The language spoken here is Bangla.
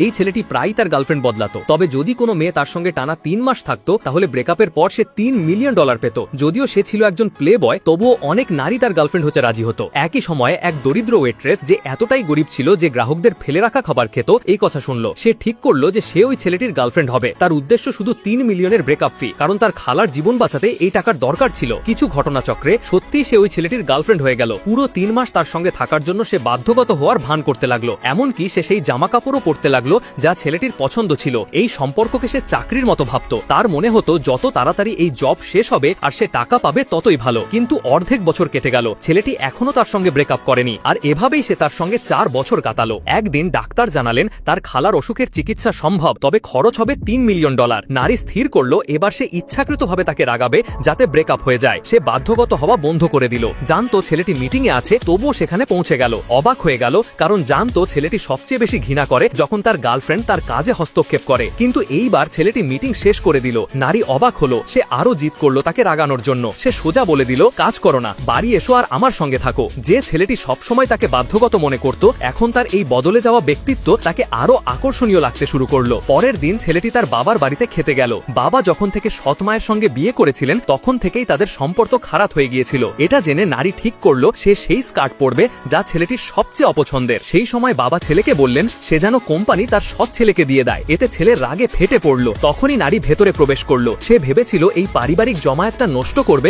এই ছেলেটি প্রায় তার গার্লফ্রেন্ড বদলাতো। তবে যদি কোনো মেয়ে তার সঙ্গে টানা 3 মাস থাকতো তাহলে ব্রেকআপের পর সে $3 মিলিয়ন পেত। যদিও সে ছিল একজন প্লে বয়, তবুও অনেক নারী তার গার্লফ্রেন্ড হতে রাজি হতো। একই সময়ে এক দরিদ্র ওয়েট্রেস যে এতটাই গরিব ছিল যে গ্রাহকদের ফেলে রাখা খাবার খেত, এই কথা শুনল। সে ঠিক করলো যে সে ওই ছেলেটির গার্লফ্রেন্ড হবে। তার উদ্দেশ্য শুধু $3 মিলিয়নের ব্রেকআপ ফি, কারণ তার খালার জীবন বাঁচাতে এই টাকার দরকার ছিল। কিছু ঘটনাচক্রে সত্যিই সে ওই ছেলেটির গার্লফ্রেন্ড হয়ে গেল। পুরো 3 মাস তার সঙ্গে থাকার জন্য সে বাধ্যগত হওয়ার ভান করতে লাগলো। এমনকি সে সেই জামা কাপড়ও পরতে লাগলো যা ছেলেটির পছন্দ ছিল। এই সম্পর্ককে সে চাকরির মতো ভাবত। তার মনে হতো যত তাড়াতাড়ি এই জব শেষ হবে আর সে টাকা পাবে ততই ভালো। কিন্তু অর্ধেক বছর কেটে গেল, ছেলেটি এখনো তার সঙ্গে ব্রেকআপ করেনি। আর এভাবেই সে তার সঙ্গে 4 বছর কাটালো। একদিন ডাক্তার জানালেন তার খালার অসুখের চিকিৎসা সম্ভব, তবে খরচ হবে $3 মিলিয়ন। নারী স্থির করলো এবার সে ইচ্ছাকৃতভাবে তাকে রাগাবে যাতে ব্রেকআপ হয়ে যায়। সে বাধ্যগত হওয়া বন্ধ করে দিল। জানতো ছেলেটি মিটিং এ আছে, তবুও সেখানে পৌঁছে গেল। অবাক হয়ে গেল, কারণ জানতো ছেলেটি সবচেয়ে বেশি ঘৃণা করে যখন তার গার্লফ্রেন্ড তার কাজে হস্তক্ষেপ করে। কিন্তু এইবার ছেলেটি মিটিং শেষ করে দিল। নারী অবাক হলো, সে আরো জিদ করলো তাকে রাগানোর জন্য। সে সোজা বলে দিল, কাজ করো না, বাড়ি এসো আর আমার সঙ্গে থাকো। যে ছেলেটি সবসময় তাকে বাধ্যগত মনে করত, এখন তার এই বদলে যাওয়া ব্যক্তিত্ব তাকে আরো আকর্ষণীয় লাগতে শুরু করলো। পরের দিন ছেলেটি তার বাবার বাড়িতে খেতে গেল। বাবা যখন থেকে সৎ মায়ের সঙ্গে বিয়ে করেছিলেন তখন থেকেই তাদের সম্পর্ক খারাপ হয়ে গিয়েছিল। এটা জেনে নারী ঠিক করলো সে সেই স্কার্ট পরবে যা ছেলেটির সবচেয়ে অপছন্দের। সেই সময় বাবা ছেলেকে বললেন সে যেন কোম্পানি তার সৎ ছেলেকে দিয়ে দেয়। এতে ছেলে রাগে ফেটে পড়লো। তখনই নারী ভেতরে প্রবেশ করলো। সে ভেবেছিল এই পারিবারিক জমায়েতটা নষ্ট করবে।